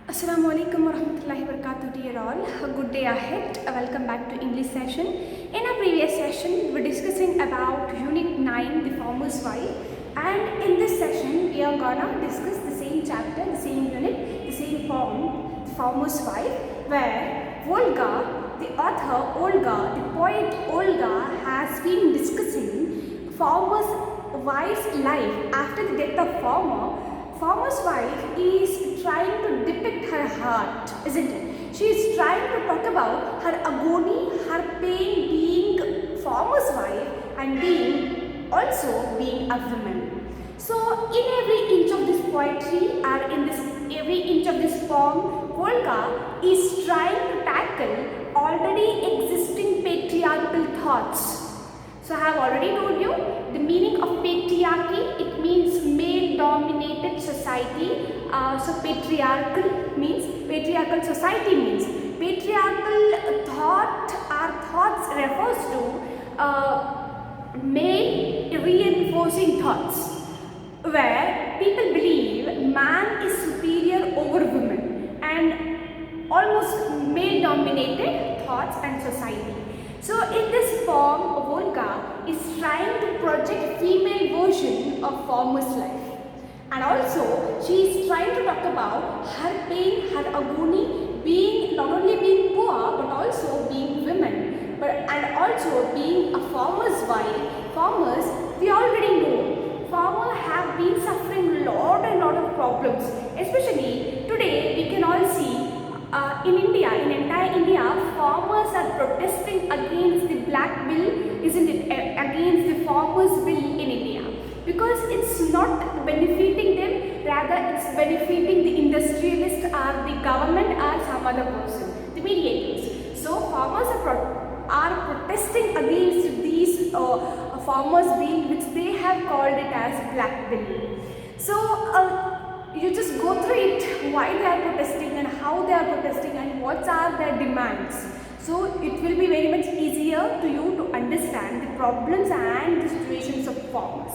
Assalamu alaikum warahmatullahi wabarakatuh to you all. A good day ahead. Welcome back to English session. In our previous session, we were discussing about Unit 9, the farmer's wife. And in this session, we are gonna discuss the same chapter, the same unit, the same poem, the farmer's wife, where Volga, the author Olga, the poet Olga has been discussing farmer's wife's life after the death of farmer. Farmer's wife is trying to depict her heart, isn't it? She is trying to talk about her agony, her pain being farmer's wife and being a woman. So in every inch of this poetry or in this every inch of this poem, Volga is trying to tackle already existing patriarchal thoughts. So I have already told you the meaning of patriarchy. It means male-dominated society. So patriarchal society means patriarchal thought. Our thoughts refers to male reinforcing thoughts, where people believe man is superior over women and almost male-dominated thoughts and society. So in this poem, Volga is trying to project female version of farmer's life. And also, she is trying to talk about her pain, her agony, being not only being poor, but also being women, and also being a farmer's wife. Farmers, we already know, farmers have been suffering lot of problems. Especially today, we can all see in India, in entire India, farmers are protesting against the black bill, isn't it? Against the farmers bill in India. Because it's not benefiting them, rather it's benefiting the industrialist or the government or some other person, the mediators. So farmers are protesting against these farmers bill, which they have called it as black bill. So you just go through it, why they are protesting and how they are protesting and what are their demands. So it will be very much easier to you to understand the problems and the situations of farmers.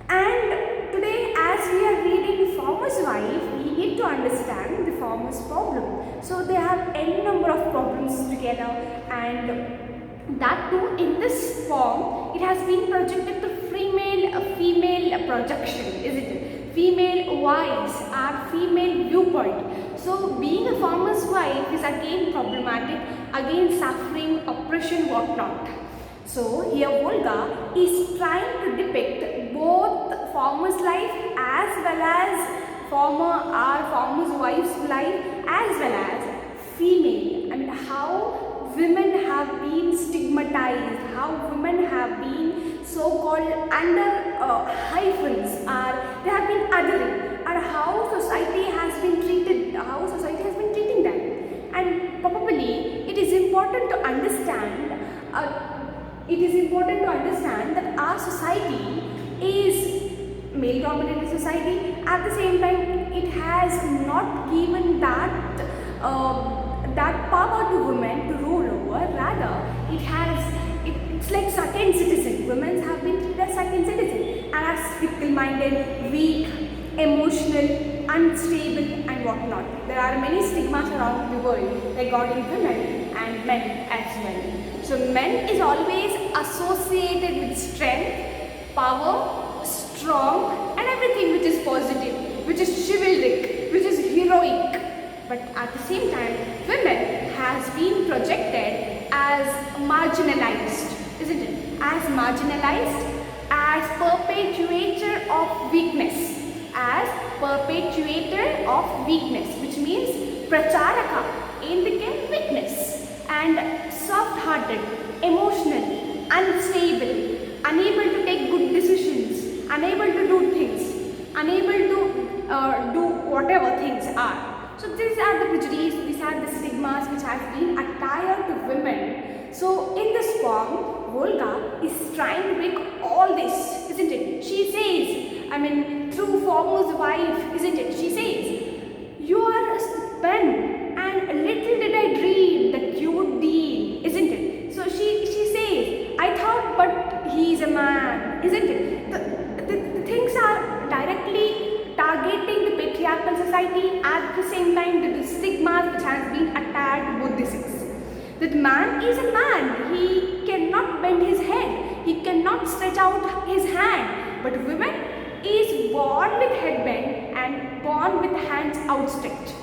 And today, as we are reading Farmer's Wife, we need to understand the farmer's problem. So they have n number of problems together, and that too in this form, it has been projected to female projection, isn't it? Female voice or female viewpoint. So being a farmer's wife is again problematic, again suffering, oppression, whatnot. So here Volga is trying to depict both farmer's life as well as farmer's wife's life as well as female. I mean how women have been stigmatized, how women have been so-called under hyphens, or they have been othering, or how society has been treating them. And probably it is important to understand. That our society is male-dominated society. At the same time, it has not given that power to women to rule over. Rather, it's like second citizen. Women have been treated as second citizen and as fickle-minded, weak, emotional, unstable, and whatnot. There are many stigmas around the world regarding women and men as well. So men is always associated with strength, power, strong, and everything which is positive, which is chivalric, which is heroic. But at the same time, women has been projected as marginalized, isn't it? As marginalized, as perpetuator of weakness, which means pracharaka, indicate weakness, and soft-hearted, emotional, unstable, unable to take good decisions, unable to do things, unable to do whatever things are. So these are the prejudices, these are the stigmas which have been attired to women. So in this poem, Volga is trying to break all this, isn't it? She says, through farmer's wife, isn't it? She says, you are a pen and little did I dream that you would be, isn't it? So she says, I thought but he is a man, isn't it? The things are directly targeting the patriarchal society. society, at the same time the stigmas which has been attached both the sex. That man is a man, he cannot bend his head, he cannot stretch out his hand, but women is born with headband and born with hands outstretched.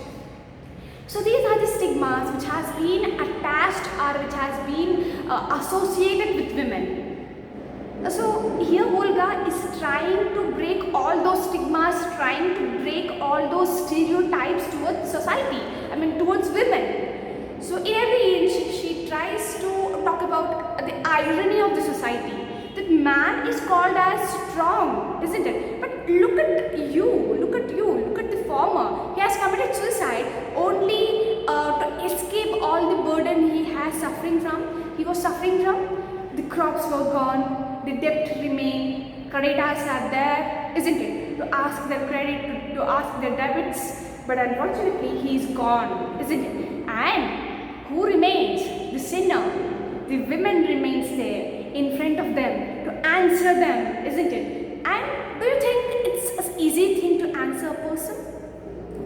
So these are the stigmas which has been attached or which has been associated with women. So here Volga is trying to break all those stigmas, trying to break all those stereotypes towards society, towards women. So in every inch she tries to talk about the irony of the society. That man is called as strong, isn't it? But look at the farmer. He has committed suicide only to escape all the burden he was suffering from. The crops were gone, the debt remained, creditors are there, isn't it? To ask their credit, to ask their debits, but unfortunately he is gone, isn't it? And who remains? The sinner. The women remains there in front of them to answer them, isn't it? And do you think it's an easy thing to answer a person?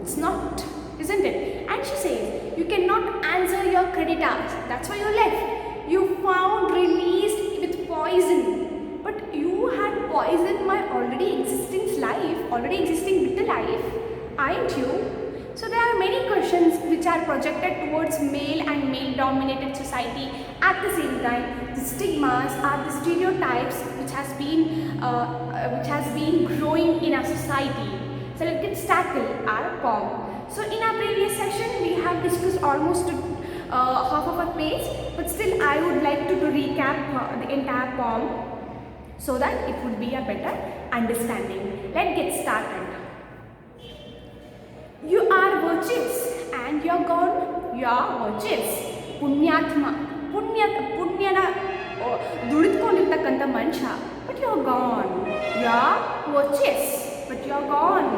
It's not, isn't it? And she says, you cannot answer your creditors. That's why you left. You found released with poison. But you had poisoned my already existing bitter life, aren't you? So there are many questions which are projected towards male and male-dominated society. At the same time, the stigmas are the stereotypes which has been growing in our society. So let's tackle our poem. So in our previous session, we have discussed almost half of a page, but still I would like to recap the entire poem so that it would be a better understanding. Let's get started. You are virtuous and you are gone. You are virtuous. Punyatma. Punyana ದುಡಿದುಕೊಂಡಿರ್ತಕ್ಕಂಥ ಮನುಷ್ಯ. But you are gone. You are virtuous, but you are gone.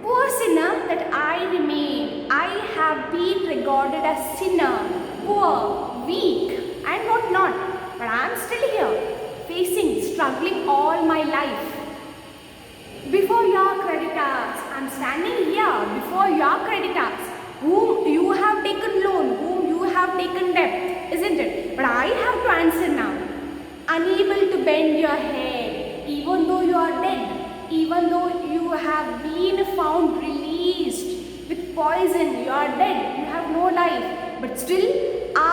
Poor sinner that I remain. I have been regarded as sinner, poor, weak, and what not. But I am still here, struggling all my life. Before your creditors, I am standing here before your creditors, whom you have taken loan, whom you have taken debt, isn't it? But I have to answer now. Unable to bend your head, even though you are dead, even though you have been found released with poison, you are dead, you have no life, but still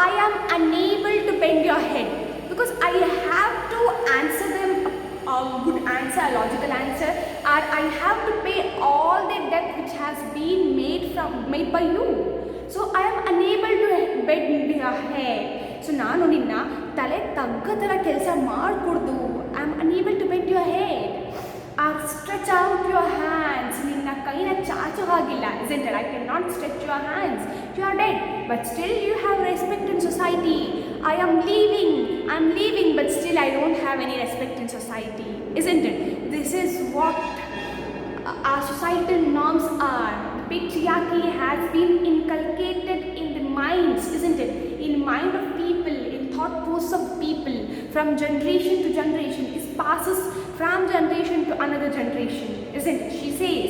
I am unable to bend your head because I have to answer them a good answer, a logical answer, or I have to pay all the debt which has been made by you. So I am unable to bend your head. So ನಾನು ನಿನ್ನ ತಲೆ ತಗ್ಗತರ ಕೆಲಸ ಮಾಡಿಕೊಡ್ದು I am unable to bend your head. Or stretch out your hands. ನಿನ್ನ ಕೈನ ಚಾಚು ಹಾಗಿಲ್ಲ, isn't it? I cannot stretch your hands. You are dead, but still you have respect in society. I am leaving, but still I don't have any respect in society, isn't it? This is what our societal norms are. Patriarchy has been inculcated in the minds, isn't it? In mind of people, in thought process of people, from generation to generation. It passes from generation to another generation, isn't it? She says,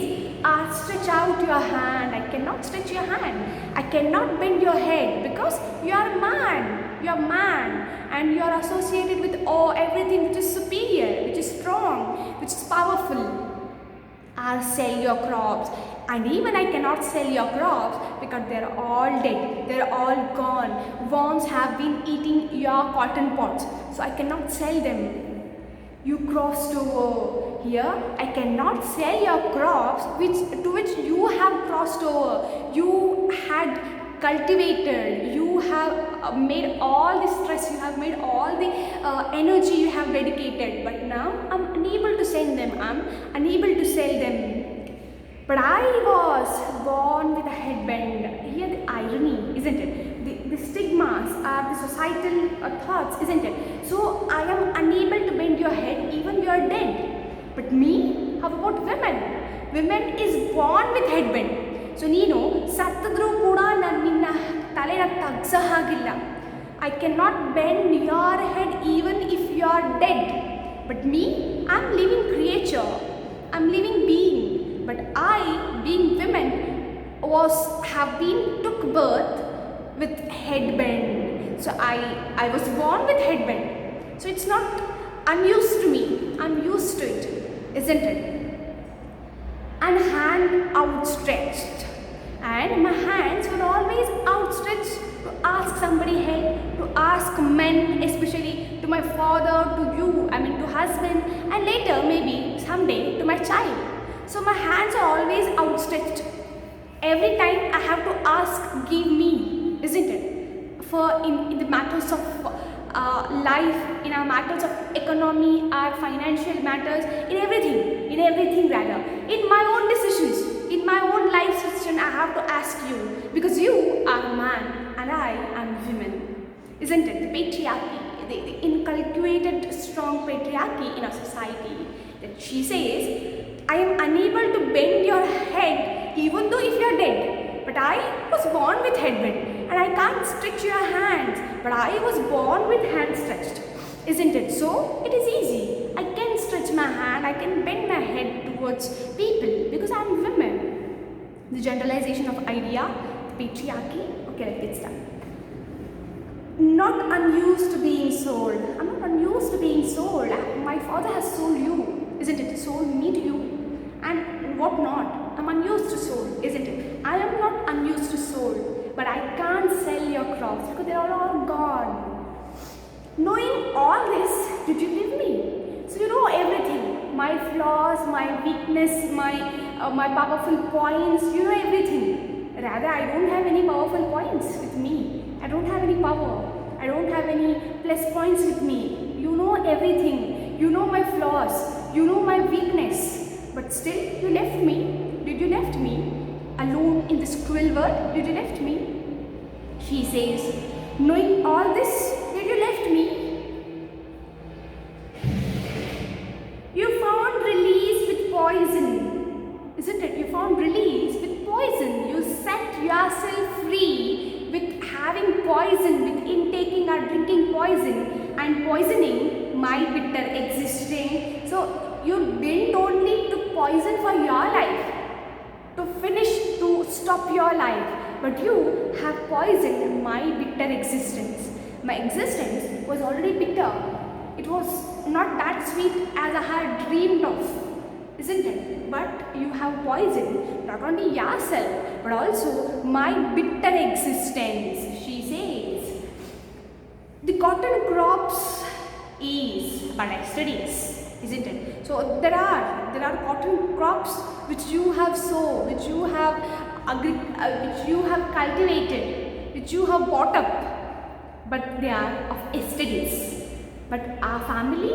stretch out your hand. I cannot stretch your hand. I cannot bend your head because you are man. You are man, and you are associated with everything which is superior, which is strong, which is powerful. Or sell your crops. And even I cannot sell your crops because they are all dead, they are all gone. Worms have been eating your cotton pods, so I cannot sell them. You crossed over here. I cannot sell your crops to which you have crossed over. You had cultivated, you have made all the stress, you have made all the energy you have dedicated, but now I'm unable to send them, I'm unable to sell them. But I was born with a headband. Here the irony, isn't it? The stigmas are the societal thoughts, isn't it? So I am unable to bend your head, even you are dead. But me, how about women? Women is born with headband. So ನೀನು ಸತ್ತದ್ರೂ ಕೂಡ ನಾನು ನಿನ್ನ ತಲೆನ ತಗ್ಸ ಹಾಗಿಲ್ಲ. I cannot bend your head even if you are dead. But me, I am living creature, I am living being. but I, being women, have been took birth with headband. So I was born with headband. So it's not unused to me. I'm used to it, isn't it? And hand outstretched. And my hands were always outstretched to ask somebody help, to ask men, especially to my father, to you, to husband, and later maybe someday to my child. So my hands are always outstretched. Every time I have to ask, give me, isn't it? For in the matters of life, in our matters of economy, our financial matters, in everything rather, in my own decisions, in my own life decision, I have to ask you, because you are a man and I am woman, isn't it? The patriarchy, the inculcated strong patriarchy in our society, that she says, I am unable to bend your head even though if you are dead, but I was born with headband, and I can't stretch your hands, but I was born with hands stretched, isn't it? So it is easy. I can stretch my hand, I can bend my head towards people because I am women. The generalization of idea, patriarchy. Okay, let's get started. Not unused to being sold. I'm not unused to being sold. My father has sold you, isn't it? Sold me to you, and what not? I'm unused to sold, isn't it? I am not unused to sold, but I can't sell your crops because they're all gone. Knowing all this, did you leave me? So you know everything. My flaws, my weakness, my powerful points. You know everything. Rather, I don't have any powerful points with me. I don't have any power. I don't have any plus points with me. You know everything. You know my flaws. You know my weakness. But still, you left me. Did you left me alone in this cruel world? Did you left me? She says, knowing all this, did you left me? You found release with poison, isn't it? You found release with poison. You set yourself free with having poison, with intaking or drinking poison and poisoning my bitter existing. So you didn't only to poison for your life, to finish, to stop your life, but you have poisoned my bitter existence. My existence was already bitter. It was not that sweet as I had dreamed of, isn't it? But you have poisoned not only yourself, but also my bitter existence. She says, the cotton crops is but yesterday's, isn't it? So there are cotton crops which you have sown, which you have cultivated, which you have bought up, but they are of yesterday's. But our family,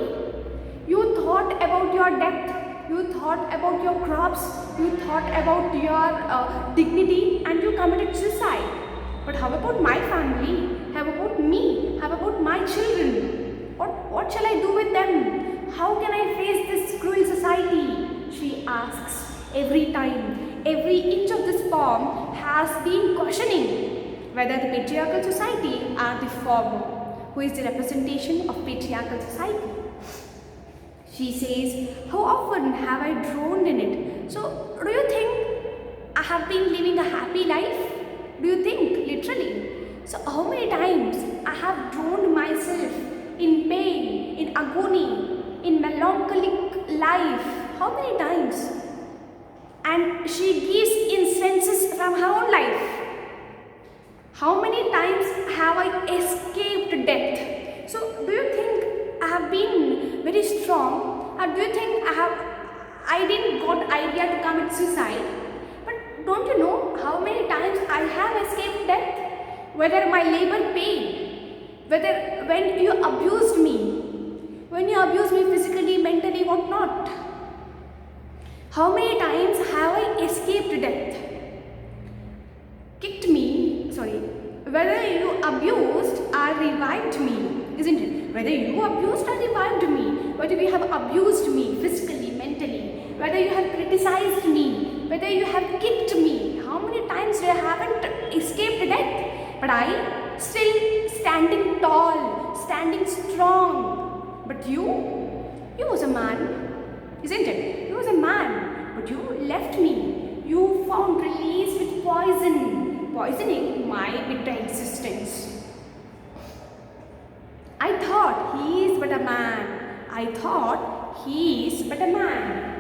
you thought about your debt, you thought about your crops, you thought about your dignity, and you committed suicide. But how about my family? How about me? How about my children? What shall I do with them? How can I face this cruel society? She asks every time. Every inch of this poem has been questioning whether the patriarchal society are the former, who is the representation of patriarchal society. She says, how often have I drowned in it? So, do you think I have been living a happy life? Do you think, literally? So, how many times I have drowned myself in pain, in agony, in melancholic life? How many times? And she gives instances from her own life. How many times have I escaped death? So, do you think I have been very strong, or do you think I didn't got idea to commit suicide? But don't you know how many times I have escaped death? Whether my labor pain, whether when you abused me physically, mentally, what not? How many times have I escaped death? Whether you abused or revived me, isn't it? Whether you abused or revived me, whether you have abused me physically, mentally, whether you have criticized me, whether you have kicked me, how many times you haven't escaped death? But I still standing tall, standing strong. But you was a man, isn't it? You was a man, but but you left me. You found release with poison, poisoning my bitter existence. I thought he is but a man. I thought he is but a man.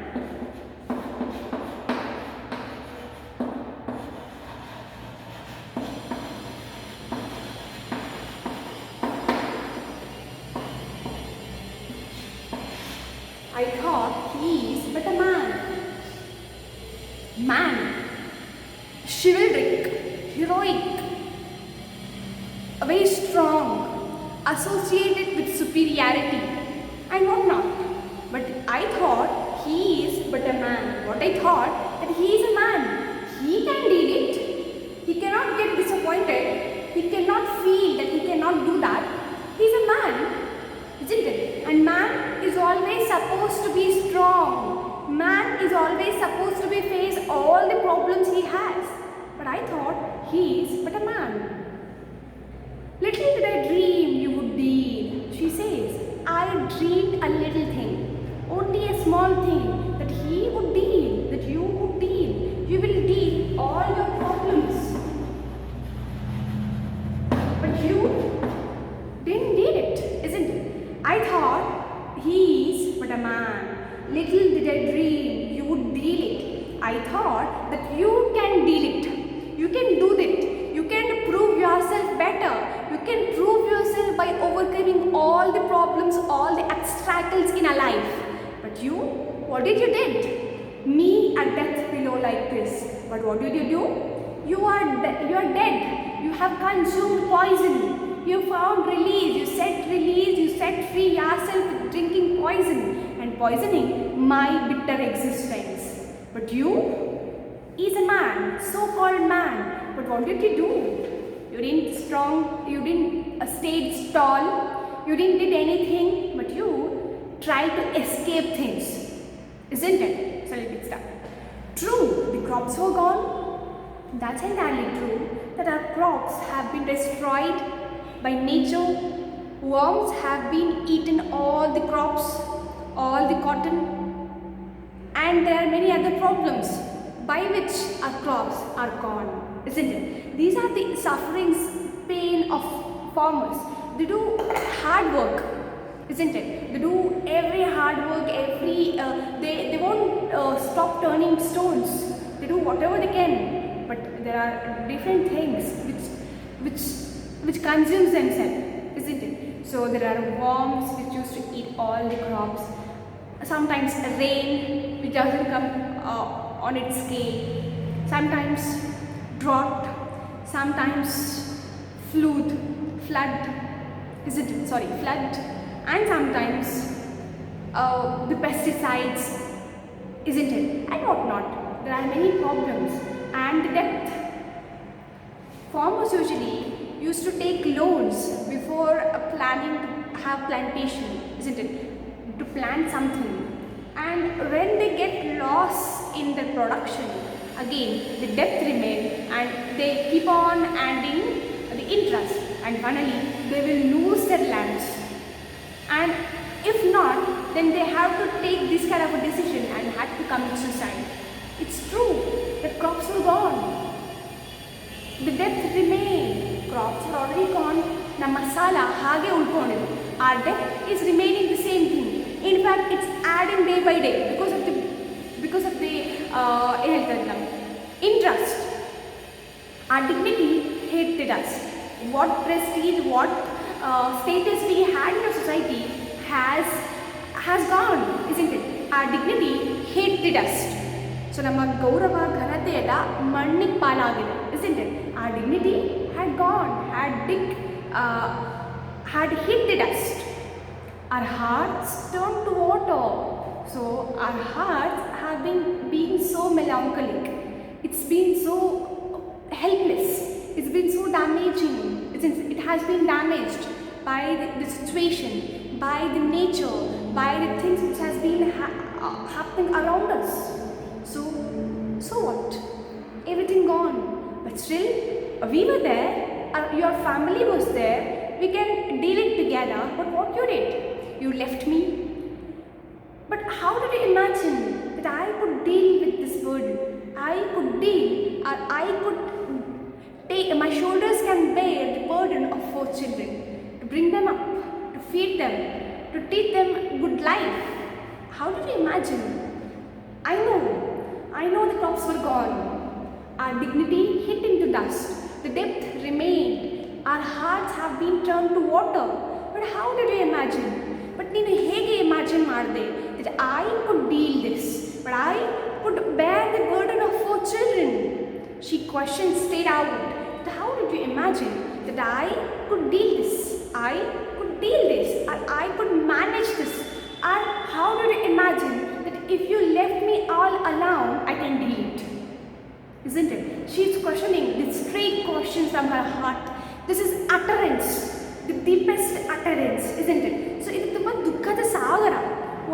I thought he is but a man. Man, chivalric, heroic, very strong, associated with superiority and whatnot. But I thought he is but a man. What I thought, that he is a man. He can deal it. He cannot get disappointed. He cannot feel that he cannot do that. He is a man. Isn't it? And man is always supposed to be strong. Man is always supposed to be face all the problems he has. But I thought he is but a man. Little did I dream you would deal. She says, I dreamed a little thing, only a small thing, that he would deal, that you would deal. You will deal all your problems. But you didn't deal it, isn't it? I thought he is but a man. Little did I dream you would deal it. I thought that you can deal it. You can do it. You can prove yourself better. You can prove yourself by overcoming all the problems, all the obstacles in a life. But you, what did you did? Me at death below like this. But what did you do? You are dead. You have consumed poison. You found release, you set free yourself with drinking poison and poisoning my bitter existence. But you is a man, so-called man. But what did you do? You didn't stay tall, you didn't did anything, but you tried to escape things. Isn't it? So let's start. True, the crops were gone. That's entirely true, that our crops have been destroyed by nature. Worms have been eaten all the crops, all the cotton, and there are many other problems by which our crops are gone, isn't it? These are the sufferings, pain of farmers. They do hard work, isn't it? They do every hard work, they won't stop turning stones. They do whatever they can, but there are different things which consumes themselves, isn't it? So there are worms which used to eat all the crops. Sometimes rain which doesn't come on its scale. Sometimes drought. Sometimes flood, isn't it? Sorry, flood. And sometimes the pesticides, isn't it? And whatnot. There are many problems. And the depth. Farmers usually used to take loans before planning to have plantation, isn't it? To plant something. And when they get lost in the production, again the debt remains and they keep on adding the interest, and finally they will lose their lands. And if not, then they have to take this kind of a decision and had to commit suicide. It's true that crops were gone. The debt remained. Crops are already gone. The masala hage ulkondidu. Our debt is remaining the same thing. In fact, it's adding day by day because of the interest. Our dignity hit the dust. What prestige, what status we had in our society has gone, isn't it? Our dignity hit the dust. So ನಮ್ಮ ಗೌರವ ಘನತೆ ಎಲ್ಲ ಮಣ್ಣಿಗೆ ಪಾಲಾಗಿದೆ, isn't it? Our dignity had gone, had hit the dust. Our hearts turned to water. So our hearts have been being so melancholic. It's been so helpless. It's been so damaging. It has been damaged by the situation, by the nature, by the things which has been happening around us. So what? Everything gone. But still, we were there. Your family was there. We can deal it together. But what you did? You left me. But how did you imagine that I could deal with burden. I could deal, or I could take, my shoulders can bear the burden of 4 children, to bring them up, to feed them, to teach them good life. How did you imagine? I know the crops were gone. Our dignity hit into dust. The depth remained. Our hearts have been turned to water. But how did you imagine? But ನೀನು ಹೇಗೆ imagine ಮಾಡಿದೆ that I could deal this, but I could bear the burden of 4 children? She questioned straight out. That how did you imagine that I could deal this? I could deal this, or I could manage this. Or how did you imagine that if you left me all alone, I can deal it? Isn't it? She's questioning these straight questions from her heart. This is utterance, the deepest utterance, isn't it? So ಇದು ತುಂಬ ದುಃಖದ ಸಾಗರ.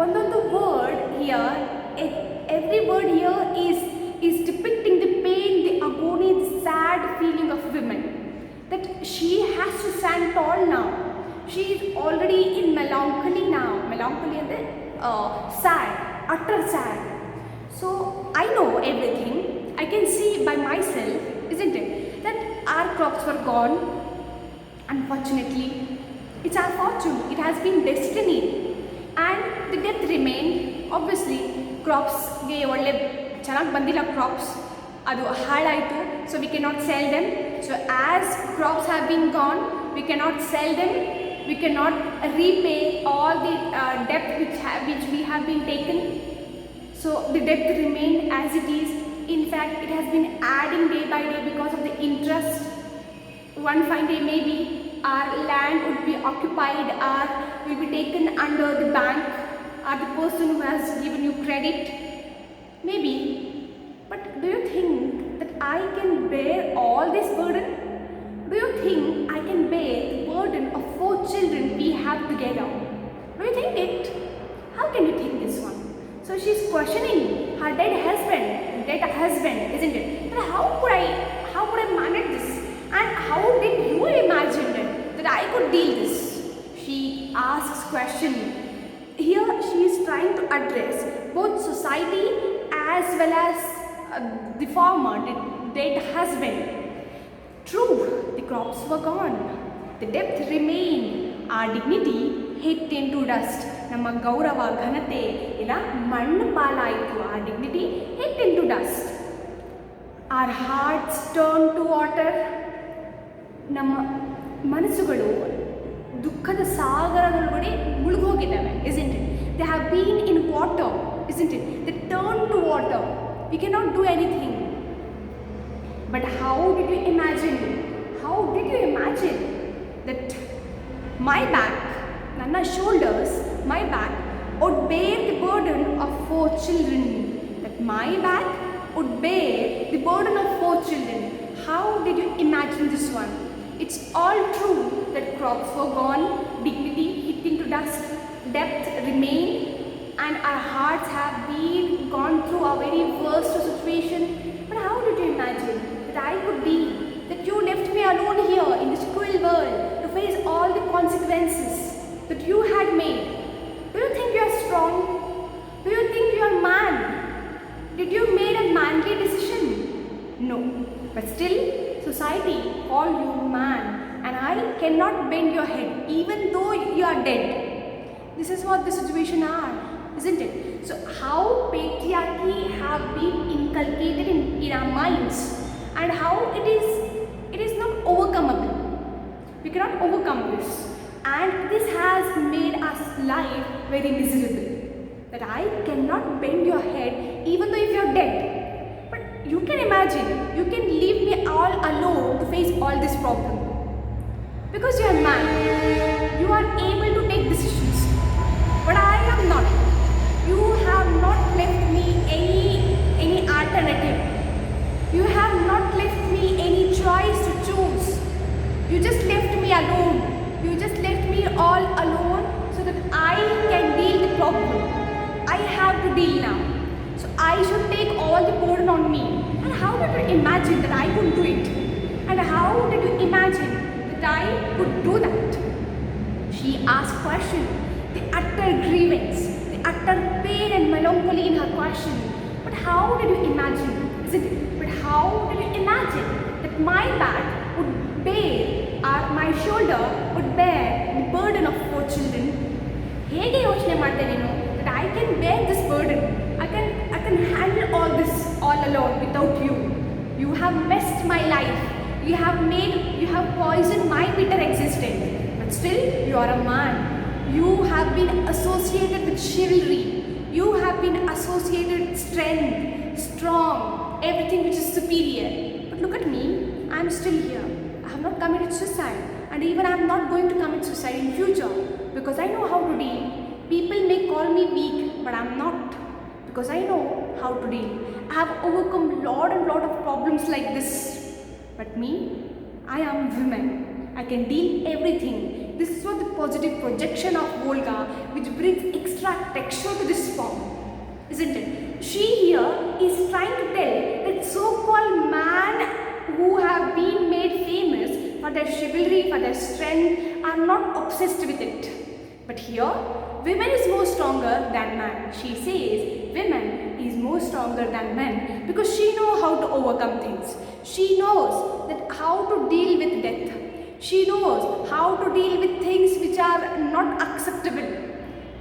ಒಂದೊಂದು word here, every word here is depicting the pain, the agony, the sad feeling of women. That she has to stand tall now. She is already in melancholy now. Melancholy and sad, utter sad. So I know everything. I can see by myself, isn't it, that our crops were gone. Unfortunately, it's our fortune. It has been destiny. And the depth remained. Obviously, crops ge ಒಳ್ಳೆ ಚೆನ್ನಾಗಿ ಬಂದಿಲ್ಲ crops. ಅದು ಹಾಳಾಯಿತು. So we cannot sell them. So as crops have been gone, we cannot sell them. We cannot repay all the debt which we have been taken. So the debt remained as it is. In fact, it has been adding day by day because of the interest. One fine day maybe our land would be occupied or will be taken under the bank or the person who has given you credit. Maybe. But do you think that I can bear all this burden? Do you think I can bear the burden of 4 children we have together? Do you think it? How can you think this one? So she's questioning her dead husband, isn't it? And how could I manage this? And how did you imagine that I could deal this? She asks question. Here she is trying to address both society as well as the farmer, the dead husband. True, the crops were gone. The depth remained. Our dignity hit into dust. ನಮ್ಮ ಗೌರವ ಘನತೆ ಇಲ್ಲ ಮಣ್ಣು ಪಾಲಾಯಿತು. Our dignity hit into dust. Our hearts turned to water. ನಮ್ಮ ಮನಸ್ಸುಗಳು ದುಃಖದ ಸಾಗರದೊಳಗಡೆ ಮುಳುಗೋಗಿದ್ದಾವೆ, isn't it? They have been in water, isn't it? They turned to water. We cannot do anything. But how did you imagine that my back, ನನ್ನ shoulders, my back would bear the burden of 4 children? That my back would bear the burden of 4 children. How did you imagine this one? It's all true that crops were gone, dignity hit into dust, depth remained, and our hearts have been gone through a very worst situation. But how did you imagine that I could be, that you left me alone here in this cruel world to face all the consequences that you had made? Do you think you are strong? Do you think you are man? Did you made a manly decision? No. But still, society called you man, and I cannot bend your head even though you are dead. This is what the situation are, isn't it? So how patriarchy have been inculcated in our minds, and how it is not overcomable. We cannot overcome this, and this has made us life very miserable. That I cannot bend your head even though if you are dead. But you can imagine, you can leave me all alone to face all this problem. Because you are man, you are able to take decisions. But I am not. You have not left me any alternative. You have not left me any choice to choose. You just left me alone. You just left me all alone so that I can deal the problem. I have to deal now. So I should take all the burden on me. And how did you imagine that I could do it? And how did you imagine that I could do that? She asked question, the utter grievance, the utter pain and melancholy in her question. But But how did you imagine, isn't it? But how did you imagine that my back would bear, or my shoulder would bear the burden of 4 children? ಹೇಗೆ ಯೋಚನೆ ಮಾಡ್ದೆ ನೀನು that I can bear this burden? I can handle all this all alone without you. You have messed my life. You have poisoned my bitter existence. But still, you are a man. You have been associated with chivalry. You have been associated with strength, strong, everything which is superior. But look at me. I am still here. I have not committed suicide, and even I am not going to commit suicide in future because I know how to deal. People may call me weak, but I am not, because I know how to deal. I have overcome lot of problems like this. But me, I am woman. I can deal everything. This is what the positive projection of Volga, which brings extra texture to this form, isn't it? She here is trying to tell that so-called man who have been made famous for their chivalry, for their strength, are not obsessed with it. But here, women is more stronger than man. She says women is more stronger than men because she knows how to overcome things. She knows that how to deal with death. She knows how to deal with things which are not acceptable.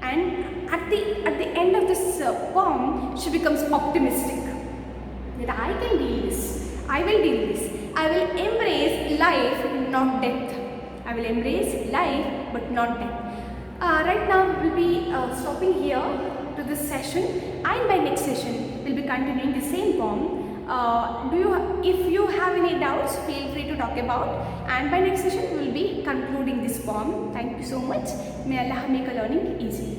And at the end of this poem, she becomes optimistic that I can deal this. I will deal this. I will embrace life, not death. I will embrace life, but not death. Right now, we'll be stopping here to this session, and by next session, we'll be continuing the same poem. If you have any doubts, feel free to talk about, and by next session, we'll be concluding this poem. Thank you so much. May Allah make a learning easy.